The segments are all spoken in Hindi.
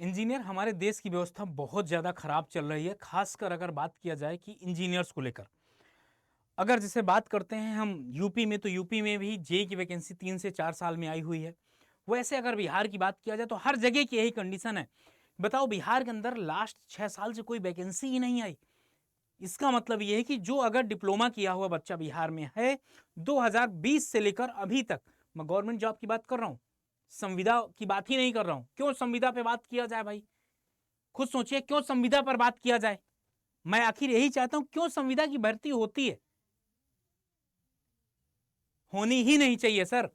इंजीनियर हमारे देश की व्यवस्था बहुत ज़्यादा खराब चल रही है, खासकर अगर बात किया जाए कि इंजीनियर्स को लेकर। अगर जैसे बात करते हैं हम यूपी में, तो यूपी में भी जेई की वैकेंसी 3 से 4 साल में आई हुई है। वैसे अगर बिहार की बात किया जाए तो हर जगह की यही कंडीशन है। बताओ, बिहार के अंदर लास्ट 6 साल से कोई वैकेंसी ही नहीं आई। इसका मतलब ये है कि जो अगर डिप्लोमा किया हुआ बच्चा बिहार में है, 2020 से लेकर अभी तक, मैं गवर्नमेंट जॉब की बात कर रहा हूँ, संविदा की बात ही नहीं कर रहा हूँ। क्यों संविदा पे बात किया जाए भाई? खुद सोचिए, क्यों संविदा पर बात किया जाए? मैं आखिर यही चाहता हूं, क्यों संविदा की भर्ती होती है? होनी ही नहीं चाहिए सर।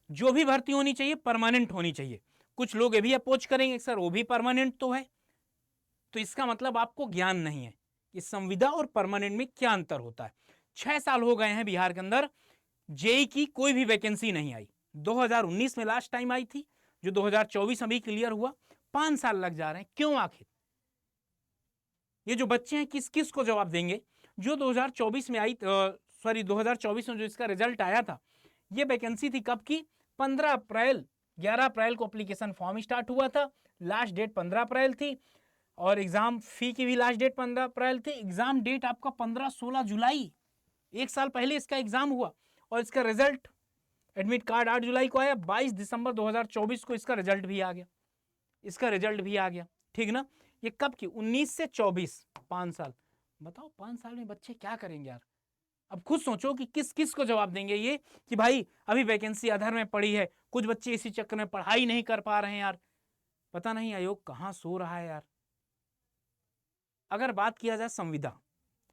जो भी भर्ती होनी चाहिए परमानेंट होनी चाहिए। कुछ लोग ये भी अपोज करेंगे सर वो भी परमानेंट तो है, तो इसका मतलब आपको ज्ञान नहीं है कि संविदा और परमानेंट में क्या अंतर होता है। 6 साल हो गए हैं बिहार के अंदर, जेई की कोई भी वैकेंसी नहीं आई। 2019 में लास्ट टाइम आई थी, जो 2024 अभी क्लियर हुआ। 5 साल लग जा रहे हैं, क्यों आखिर? ये जो बच्चे हैं किस किस को जवाब देंगे? जो 2024 में आई, सॉरी 2024 में जो इसका रिजल्ट आया था, ये वैकेंसी थी कब की? 15 अप्रैल, 11 अप्रैल को एप्लीकेशन फॉर्म स्टार्ट हुआ था, लास्ट डेट 15 अप्रैल थी, और एग्जाम फी की भी लास्ट डेट 15 अप्रैल थी। एग्जाम डेट आपका 15-16 जुलाई, 1 साल पहले इसका एग्जाम हुआ। और इसका रिजल्ट, एडमिट कार्ड 8 जुलाई को आया, 22 दिसंबर 2024 को इसका रिजल्ट भी आ गया। इसका रिजल्ट भी आ गया, ठीक ना? ये कब की? 19 से 24, 5 साल। बताओ 5 साल में बच्चे क्या करेंगे यार? अब खुद सोचो कि किस किस को जवाब देंगे ये कि भाई अभी वैकेंसी अधर में पड़ी है। कुछ बच्चे इसी चक्कर में पढ़ाई नहीं कर पा रहे हैं यार। पता नहीं आयोग कहां सो रहा है यार। अगर बात किया जाए संविदा,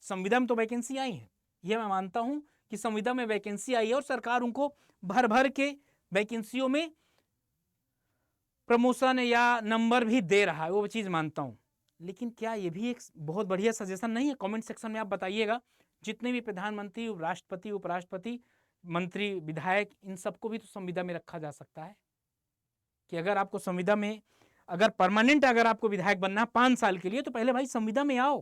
संविदा में तो वैकेंसी आई है, यह मैं मानता हूं कि संविदा में वैकेंसी आई है और सरकार उनको भर भर के वैकेंसियों में प्रमोशन या नंबर भी दे रहा है, वो चीज मानता हूं। लेकिन क्या ये भी एक बहुत बढ़िया सजेशन नहीं है? कमेंट सेक्शन में आप बताइएगा। जितने भी प्रधानमंत्री, राष्ट्रपति, उपराष्ट्रपति, मंत्री, विधायक, इन सबको भी तो संविदा में रखा जा सकता है। कि अगर आपको संविदा में, अगर परमानेंट अगर आपको विधायक बनना है 5 साल के लिए, तो पहले भाई संविदा में आओ।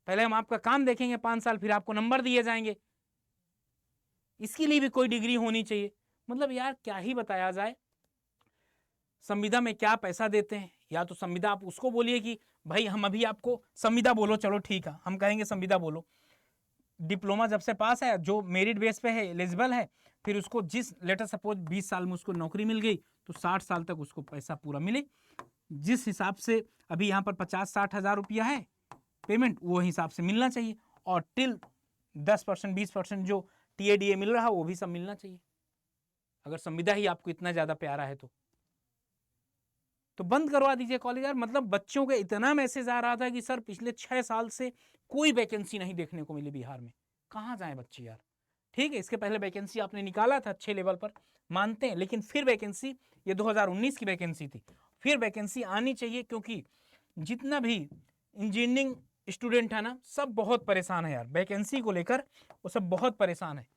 पहले हम आपका काम देखेंगे 5 साल, फिर आपको नंबर दिए जाएंगे। इसके लिए भी कोई डिग्री होनी चाहिए। मतलब यार क्या ही बताया जाए। संविदा में क्या पैसा देते हैं? या तो संविदा आप उसको बोलिए कि भाई हम अभी आपको संविदा बोलो, चलो ठीक है हम कहेंगे संविदा बोलो। डिप्लोमा जब से पास है, जो मेरिट बेस पे है, एलिजिबल है, फिर उसको जिस, लेटर सपोज 20 साल में उसको नौकरी मिल गई, तो 60 साल तक उसको पैसा पूरा मिले। जिस हिसाब से अभी यहाँ पर 50-60 हज़ार रुपया है पेमेंट, वो हिसाब से मिलना चाहिए। और टिल 10%, 20% जो टीएडीए मिल रहा है वो भी सब मिलना चाहिए। अगर संविदा ही आपको इतना ज्यादा प्यारा है तो बंद करवा दीजिए कॉलेज यार। मतलब बच्चों के इतना मैसेज आ रहा था कि सर पिछले 6 साल से कोई वैकेंसी नहीं देखने को मिली बिहार में, कहाँ जाए बच्चे यार? ठीक है, इसके पहले वैकेंसी आपने निकाला था अच्छे लेवल पर, मानते हैं, लेकिन फिर वैकेंसी, ये 2019 की वैकेंसी थी, फिर वैकेंसी आनी चाहिए। क्योंकि जितना भी इंजीनियरिंग स्टूडेंट है ना, सब बहुत परेशान है यार वैकेंसी को लेकर, वो सब बहुत परेशान है।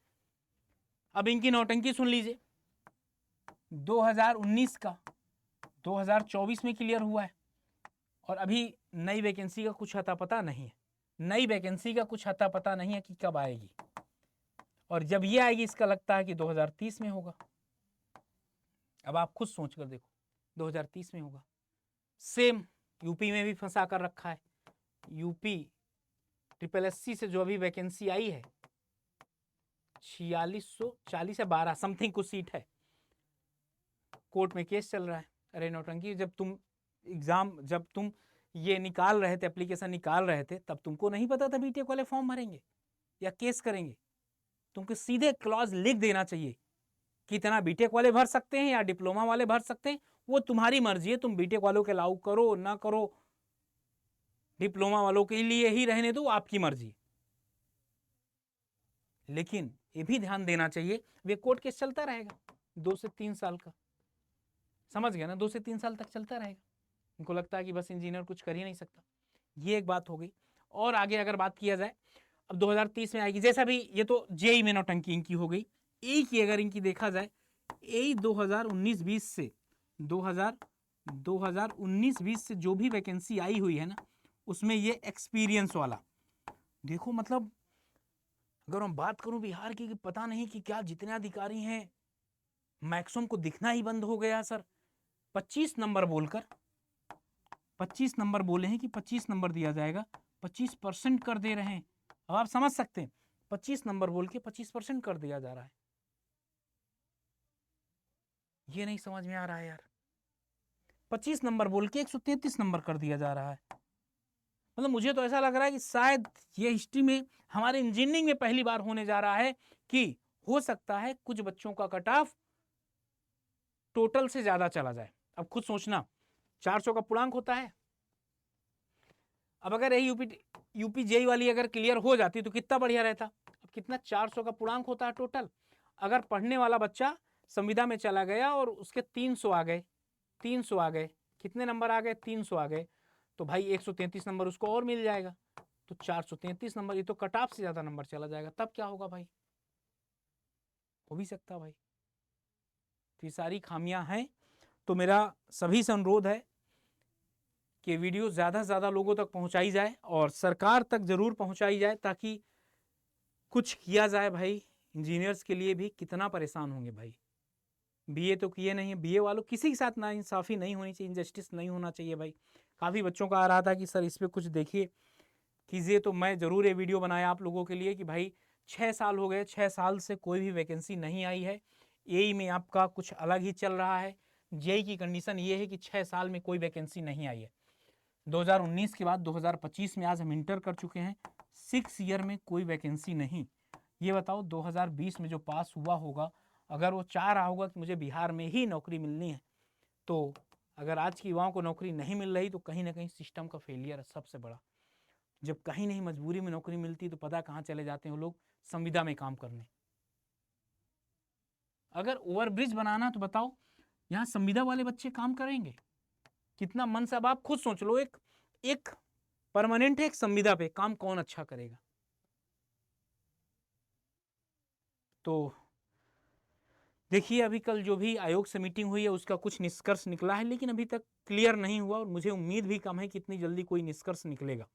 अब इनकी नौटंकी सुन लीजिए। 2019 का 2024 में क्लियर हुआ है, और अभी नई वैकेंसी का कुछ अता पता नहीं है। नई वैकेंसी का कुछ अता पता नहीं है कि कब आएगी, और जब ये आएगी इसका लगता है कि 2030 में होगा। अब आप खुद सोच कर देखो, 2030 में होगा। सेम यूपी में भी फंसा कर रखा है। यूपी SSSC से जो अभी वैकेंसी आई है, 4640 या 12 समथिंग कुछ सीट है, कोर्ट में केस चल रहा है। अरे नौटंकी, जब तुम एग्जाम, जब तुम ये निकाल रहे थे, एप्लीकेशन निकाल रहे थे, तब तुमको नहीं पता था बीटेक वाले फॉर्म भरेंगे या केस करेंगे? तुमको सीधे क्लॉज लिख देना चाहिए कि इतना बीटेक वाले भर सकते हैं या डिप्लोमा वाले भर सकते हैं, वो तुम्हारी मर्जी है। तुम बीटेक वालों के अलाउ करो ना करो, डिप्लोमा वालों के लिए ही रहने दो, आपकी मर्जी। लेकिन ये भी ध्यान देना चाहिए, वे कोर्ट केस चलता रहेगा 2 से 3 साल का। समझ गया ना? 2 से 3 साल तक चलता रहेगा। उनको लगता है कि बस इंजीनियर कुछ कर ही नहीं सकता। ये एक बात हो गई। और आगे अगर बात किया जाए, अब 2030 में आएगी, जैसा भी, ये तो जेई में नौटंकी इनकी हो गई। एक ही अगर इनकी देखा जाए, यही 2019-20 से 2019-20 से जो भी वैकेंसी आई हुई है ना, उसमें ये एक्सपीरियंस वाला देखो। मतलब अगर हम बात करूं बिहार की, कि पता नहीं कि क्या जितने अधिकारी हैं मैक्सिमम को दिखना ही बंद हो गया सर। 25 नंबर बोलकर, 25 नंबर बोले हैं कि 25 नंबर दिया जाएगा, 25% कर दे रहे हैं। अब आप समझ सकते हैं, 25 नंबर बोल के 25% कर दिया जा रहा है। ये नहीं समझ में आ रहा है यार। 25 नंबर बोल के 133 नंबर कर दिया जा रहा है। मतलब मुझे तो ऐसा लग रहा है कि शायद ये हिस्ट्री में, हमारे इंजीनियरिंग में पहली बार होने जा रहा है कि हो सकता है कुछ बच्चों का कट ऑफ टोटल से ज्यादा चला जाए। अब खुद सोचना, 400 का पूर्णांक होता है। अब अगर यही यूपी जेई वाली अगर क्लियर हो जाती तो कितना बढ़िया रहता। अब कितना, 400 का पूर्णांक होता है टोटल। अगर पढ़ने वाला बच्चा संविदा में चला गया और उसके 300 आ गए, 300 आ गए, कितने नंबर आ गए, 300 आ गए, तो भाई 133 नंबर उसको और मिल जाएगा। तो 433 नंबर, ये तो कट ऑफ से ज्यादा नंबर चला जाएगा। तब क्या होगा भाई, हो भी सकता भाई। तो ये सारी खामियां हैं। तो मेरा सभी से अनुरोध है कि वीडियो ज़्यादा से ज़्यादा लोगों तक पहुंचाई जाए और सरकार तक ज़रूर पहुंचाई जाए, ताकि कुछ किया जाए भाई। इंजीनियर्स के लिए भी कितना परेशान होंगे भाई। बीए तो किए नहीं है, बीए वालों किसी के साथ ना इंसाफ़ी नहीं होनी चाहिए, इनजस्टिस नहीं होना चाहिए भाई। काफ़ी बच्चों का आ रहा था कि सर इस पर कुछ देखिए कीजिए, तो मैं ज़रूर ये वीडियो बनाया आप लोगों के लिए कि भाई 6 साल हो गए, 6 साल से कोई भी वैकेंसी नहीं आई है। एई में आपका कुछ अलग ही चल रहा है। जेई की कंडीशन ये है कि 6 साल में कोई वैकेंसी नहीं आई है। 2019 के बाद 2025 में आज हम इंटर कर चुके हैं, 6 ईयर में कोई वैकेंसी नहीं। ये बताओ 2020 में जो पास हुआ होगा, अगर वो चाह रहा होगा कि मुझे बिहार में ही नौकरी मिलनी है, तो अगर आज के युवाओं को नौकरी नहीं मिल रही तो कहीं ना कहीं सिस्टम का फेलियर है सबसे बड़ा। जब कहीं नहीं मजबूरी में नौकरी मिलती तो पता कहाँ चले जाते हैं वो लोग, संविदा में काम करने। अगर ओवरब्रिज बनाना तो बताओ यहाँ संविदा वाले बच्चे काम करेंगे कितना मन से। अब आप खुद सोच लो, एक परमानेंट है, एक संविदा पे काम कौन अच्छा करेगा। तो देखिए अभी कल जो भी आयोग से मीटिंग हुई है उसका कुछ निष्कर्ष निकला है, लेकिन अभी तक क्लियर नहीं हुआ और मुझे उम्मीद भी कम है कि इतनी जल्दी कोई निष्कर्ष निकलेगा।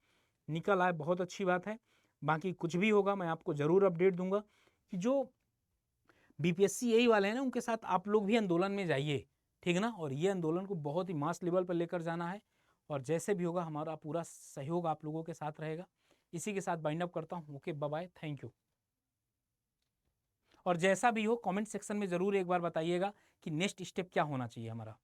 निकल आए बहुत अच्छी बात है, बाकी कुछ भी होगा मैं आपको ज़रूर अपडेट दूंगा। कि जो बीपीएससी यही वाले हैं ना, उनके साथ आप लोग भी आंदोलन में जाइए, ठीक है ना। और ये आंदोलन को बहुत ही मास लेवल पर लेकर जाना है, और जैसे भी होगा हमारा पूरा सहयोग आप लोगों के साथ रहेगा। इसी के साथ बाइंड अप करता हूँ। Okay, bye bye, thank you. और जैसा भी हो कमेंट सेक्शन में ज़रूर एक बार बताइएगा कि नेक्स्ट स्टेप क्या होना चाहिए हमारा।